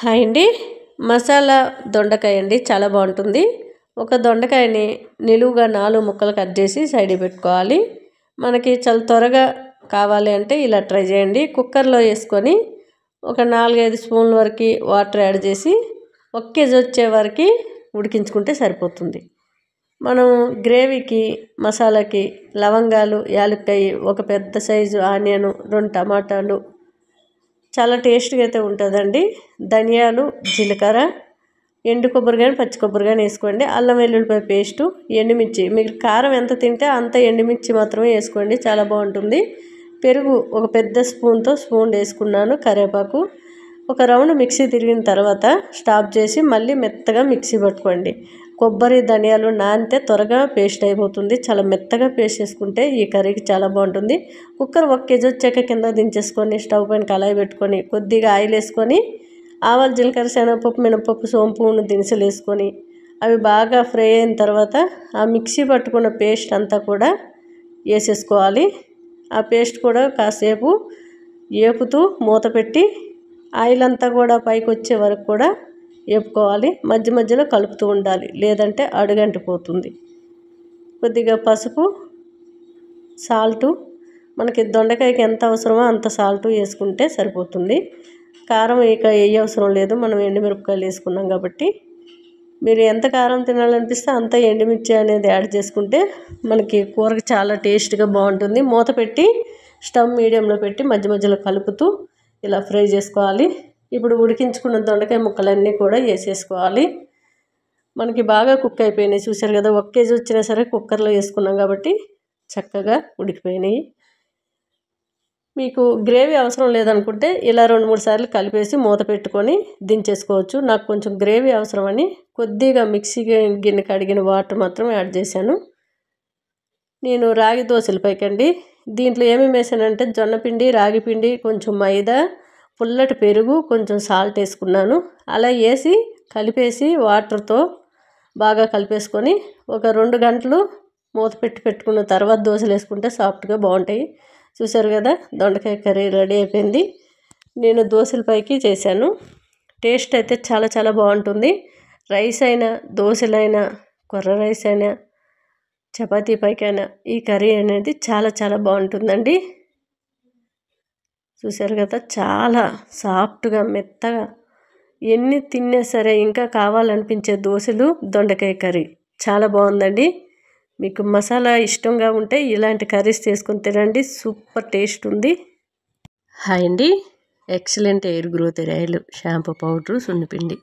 Hi అండి. మసాలా దొండకాయ అండి, చాలా బాగుంటుంది. ఒక దొండకాయని నిలువుగా 4 ముక్కలు కట్ చేసి సైడ్ పెట్టుకోవాలి. మనకి చాలా త్వరగా కావాలి అంటే ఇలా ట్రై చేయండి. కుక్కర్లో వేసుకొని ఒక 4-5 స్పూన్ల వరకు వాటర్ యాడ్ చేసి 1 కేజీ వచ్చే వరకు ఉడికించుకుంటే సరిపోతుంది. మనం గ్రేవీకి మసాలాకి లవంగాలు, యాలక్కాయ, ఒక పెద్ద సైజు ఆనియన్, 2 టమాటాలు, చాలా టేస్ట్గా అయితే ఉంటుందండి. ధనియాలు, జీలకర్ర, ఎండు కొబ్బరి కానీ పచ్చి కొబ్బరి కానీ వేసుకోండి. అల్లం వెల్లుల్లిపాయ పేస్టు, ఎండుమిర్చి, మీకు కారం ఎంత తింటే అంత ఎండుమిర్చి మాత్రమే వేసుకోండి, చాలా బాగుంటుంది. పెరుగు ఒక పెద్ద స్పూన్ వేసుకున్నాను. కరివేపాకు, ఒక రౌండ్ మిక్సీ తిరిగిన తర్వాత స్టాప్ చేసి మళ్ళీ మెత్తగా మిక్సీ పట్టుకోండి. కొబ్బరి, ధనియాలు నానితే త్వరగా పేస్ట్ అయిపోతుంది. చాలా మెత్తగా పేస్ట్ చేసుకుంటే ఈ కర్రీకి చాలా బాగుంటుంది. కుక్కర్ 1 కేజీ వచ్చాక కింద దించేసుకొని స్టవ్ పైన కళాయి పెట్టుకొని కొద్దిగా ఆయిల్ వేసుకొని ఆవాలు, జీలకర్ర, శనగపప్పు, మినపప్పు, సోంపు దినుసులు వేసుకొని అవి బాగా ఫ్రై అయిన తర్వాత ఆ మిక్సీ పట్టుకున్న పేస్ట్ అంతా కూడా వేసేసుకోవాలి. ఆ పేస్ట్ కూడా కాసేపు ఏపుతూ మూత పెట్టి ఆయిల్ అంతా కూడా పైకి వచ్చే వరకు కూడా వేపుకోవాలి. మధ్య మధ్యలో కలుపుతూ ఉండాలి, లేదంటే అడుగంటిపోతుంది. కొద్దిగా పసుపు, సాల్టు, మనకి దొండకాయకి ఎంత అవసరమో అంత సాల్టు వేసుకుంటే సరిపోతుంది. కారం ఇక అవసరం లేదు, మనం ఎండుమిరపకాయలు వేసుకున్నాం కాబట్టి. మీరు ఎంత కారం తినాలనిపిస్తే అంత ఎండుమిర్చి అనేది యాడ్ చేసుకుంటే మనకి కూరకి చాలా టేస్ట్గా బాగుంటుంది. మూత పెట్టి స్టవ్ మీడియంలో పెట్టి మధ్య మధ్యలో కలుపుతూ ఇలా ఫ్రై చేసుకోవాలి. ఇప్పుడు ఉడికించుకున్న దొండకాయ ముక్కలన్నీ కూడా వేసేసుకోవాలి. మనకి బాగా కుక్ అయిపోయినాయి, చూసారు కదా. 1 కేజీ వచ్చినా సరే కుక్కర్లో వేసుకున్నాం కాబట్టి చక్కగా ఉడికిపోయినాయి. మీకు గ్రేవీ అవసరం లేదనుకుంటే ఇలా 2-3 సార్లు కలిపేసి మూత పెట్టుకొని దించేసుకోవచ్చు. నాకు కొంచెం గ్రేవీ అవసరమని కొద్దిగా మిక్సీ గిన్నె కడిగిన వాటర్ మాత్రం యాడ్ చేశాను. నేను రాగి దోశల పైకండి, దీంట్లో ఏమేమి వేసానంటే జొన్నపిండి, రాగిపిండి, కొంచెం మైదా, పుల్లటి పెరుగు, కొంచెం సాల్ట్ వేసుకున్నాను. అలా వేసి కలిపేసి వాటర్తో బాగా కలిపేసుకొని ఒక 2 గంటలు మూత పెట్టుకున్న తర్వాత దోశలు వేసుకుంటే సాఫ్ట్గా బాగుంటాయి. చూసారు కదా, దొండకాయ కర్రీ రెడీ అయిపోయింది. నేను దోశల పైకి చేశాను. టేస్ట్ అయితే చాలా చాలా బాగుంటుంది. రైస్ అయినా, దోశలైనా, కొర్ర రైస్ అయినా, చపాతీ పైకైనా ఈ కర్రీ అనేది చాలా చాలా బాగుంటుందండి. చూసారు కదా, చాలా సాఫ్ట్గా మెత్తగా ఎన్ని తిన్నా సరే ఇంకా కావాలనిపించే దోశలు, దొండకాయ కర్రీ చాలా బాగుందండి. మీకు మసాలా ఇష్టంగా ఉంటే ఇలాంటి కర్రీస్ చేసుకొని తినండి, సూపర్ టేస్ట్ ఉంది. హాయ్ అండి. Excellent hair growth oil, shampoo powder, సున్నిపిండి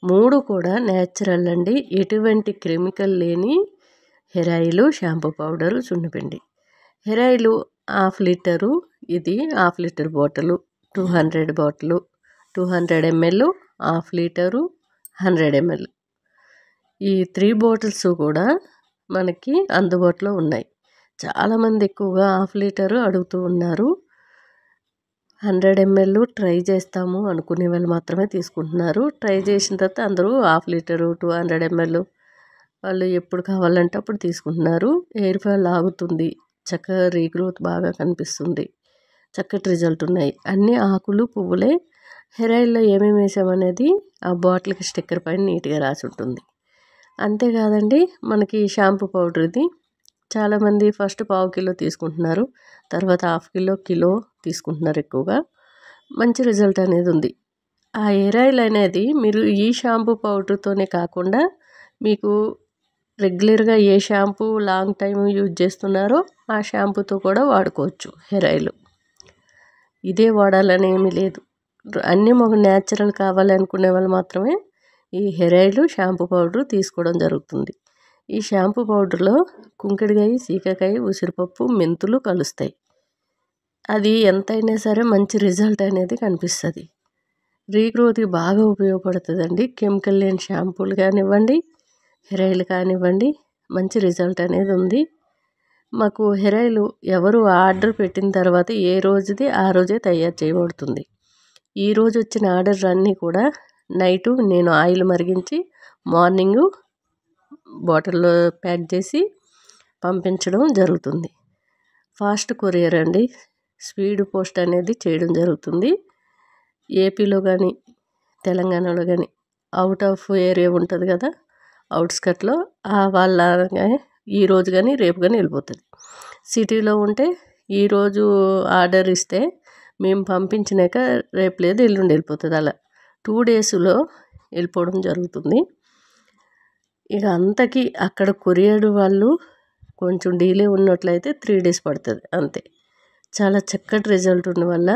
3 కూడా న్యాచురల్ అండి. ఎటువంటి కెమికల్ లేని హెయిర్ ఆయిల్, షాంపూ పౌడరు, సున్నిపిండి. హెయిర్ ఆయిల్ 1/2 లీటరు, ఇది 1/2 litre bottle, 200 bottle, 200 ml, 1/2 litre, 100 ml. ఈ 3 బాటిల్స్ కూడా మనకి అందుబాటులో ఉన్నాయి. చాలామంది ఎక్కువగా 1/2 లీటరు అడుగుతూ ఉన్నారు. 100 ml ట్రై చేస్తాము అనుకునే వాళ్ళు మాత్రమే తీసుకుంటున్నారు. ట్రై చేసిన తర్వాత అందరూ 1/2 లీటరు, 200 ml వాళ్ళు ఎప్పుడు కావాలంటే అప్పుడు తీసుకుంటున్నారు. హెయిర్ ఫాల్ ఆగుతుంది, చక్కగా రీగ్రోత్ బాగా కనిపిస్తుంది, చక్కటి రిజల్ట్ ఉన్నాయి. అన్ని ఆకులు, పువ్వులే. హెయిర్ ఆయిల్లో ఏమేమి వేసామనేది ఆ బాటిల్కి స్టిక్కర్ పైన నీట్గా రాసి ఉంటుంది. అంతేకాదండి, మనకి షాంపూ పౌడర్ ఇది చాలామంది ఫస్ట్ 1/2 కిలో తీసుకుంటున్నారు, తర్వాత 1/2 కిలో తీసుకుంటున్నారు. ఎక్కువగా మంచి రిజల్ట్ అనేది ఉంది. ఆ హెయిర్ ఆయిల్ అనేది మీరు ఈ షాంపూ పౌడర్తోనే కాకుండా మీకు రెగ్యులర్గా ఏ షాంపూ లాంగ్ టైం యూజ్ చేస్తున్నారో ఆ షాంపూతో కూడా వాడుకోవచ్చు. హెయిర్ ఆయిల్ ఇదే వాడాలని ఏమీ లేదు. అన్నీ మాకు న్యాచురల్ కావాలనుకునే వాళ్ళు మాత్రమే ఈ హెయిర్ ఆయిల్, షాంపూ పౌడర్ తీసుకోవడం జరుగుతుంది. ఈ షాంపూ పౌడర్లో కుంకుడుకాయ, సీకాకాయ, ఉసిరిపప్పు, మెంతులు కలుస్తాయి. అది ఎంతైనా సరే మంచి రిజల్ట్ అనేది కనిపిస్తుంది. రీగ్రోత్కి బాగా ఉపయోగపడుతుందండి. కెమికల్ లేని షాంపూలు కానివ్వండి, హెయిర్ ఆయిల్ కానివ్వండి, మంచి రిజల్ట్ అనేది ఉంది. మాకు హెయిర్ ఆయిల్ ఎవరు ఆర్డర్ పెట్టిన తర్వాత ఏ రోజుది ఆ రోజే తయారు చేయబడుతుంది. ఈ రోజు వచ్చిన ఆర్డర్ అన్నీ కూడా నైటు నేను ఆయిల్ మరిగించి మార్నింగు బాటిల్లో ప్యాక్ చేసి పంపించడం జరుగుతుంది. ఫాస్ట్ కొరియర్ అండి, స్పీడ్ పోస్ట్ అనేది చేయడం జరుగుతుంది. ఏపీలో కానీ తెలంగాణలో కానీ అవుట్ ఆఫ్ ఏరియా ఉంటుంది కదా, అవుట్స్కట్లో వాళ్ళ ఈరోజు కానీ రేపు కానీ వెళ్ళిపోతుంది. సిటీలో ఉంటే ఈరోజు ఆర్డర్ ఇస్తే మేము పంపించినాక రేపు లేదు ఎల్లుండి వెళ్ళిపోతుంది. అలా 2 డేస్లో వెళ్ళిపోవడం జరుగుతుంది. ఇక అంతకీ అక్కడ కొరియర్ వాళ్ళు కొంచెం డిలే ఉన్నట్లయితే 3 డేస్ పడుతుంది అంతే. చాలా చక్కటి రిజల్ట్ ఉన్న వల్ల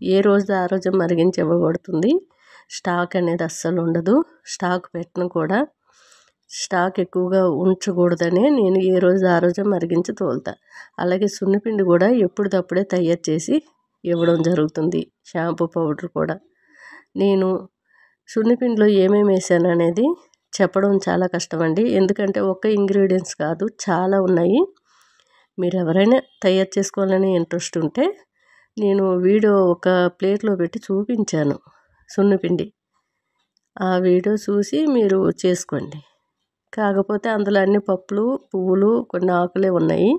ఏ రోజు ఆ రోజు మరిగించి ఇవ్వబడుతుంది. స్టాక్ అనేది అస్సలు ఉండదు. స్టాక్ పెట్టను కూడా, స్టాక్ ఎక్కువగా ఉంచకూడదనే నేను ఏ రోజు ఆ రోజు మరిగించి తోలుతా. అలాగే సున్నిపిండి కూడా ఎప్పటికప్పుడే తయారు చేసి ఇవ్వడం జరుగుతుంది. షాంపూ పౌడర్ కూడా నేను సున్నిపిండిలో ఏమేమి వేసాను అనేది చెప్పడం చాలా కష్టమండి. ఎందుకంటే ఒక్క ఇంగ్రీడియంట్స్ కాదు, చాలా ఉన్నాయి. మీరు ఎవరైనా తయారు చేసుకోవాలని ఇంట్రెస్ట్ ఉంటే నేను వీడియో ఒక ప్లేట్లో పెట్టి చూపించాను సున్నిపిండి. ఆ వీడియో చూసి మీరు చేసుకోండి. కాకపోతే అందులో అన్ని పప్పులు, పువ్వులు, కొన్ని ఆకులే ఉన్నాయి.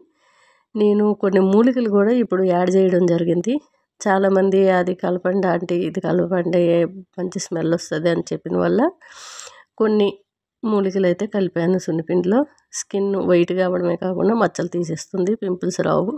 నేను కొన్ని మూలికలు కూడా ఇప్పుడు యాడ్ చేయడం జరిగింది. చాలామంది అది కలపండి ఆంటీ, ఇది కలపండి మంచి స్మెల్ వస్తుంది అని చెప్పిన వల్ల కొన్ని మూలికలు అయితే కలిపాను సున్నిపిండిలో. స్కిన్ వైట్గా అవ్వడమే కాకుండా మచ్చలు తీసేస్తుంది, పింపుల్స్ రావు.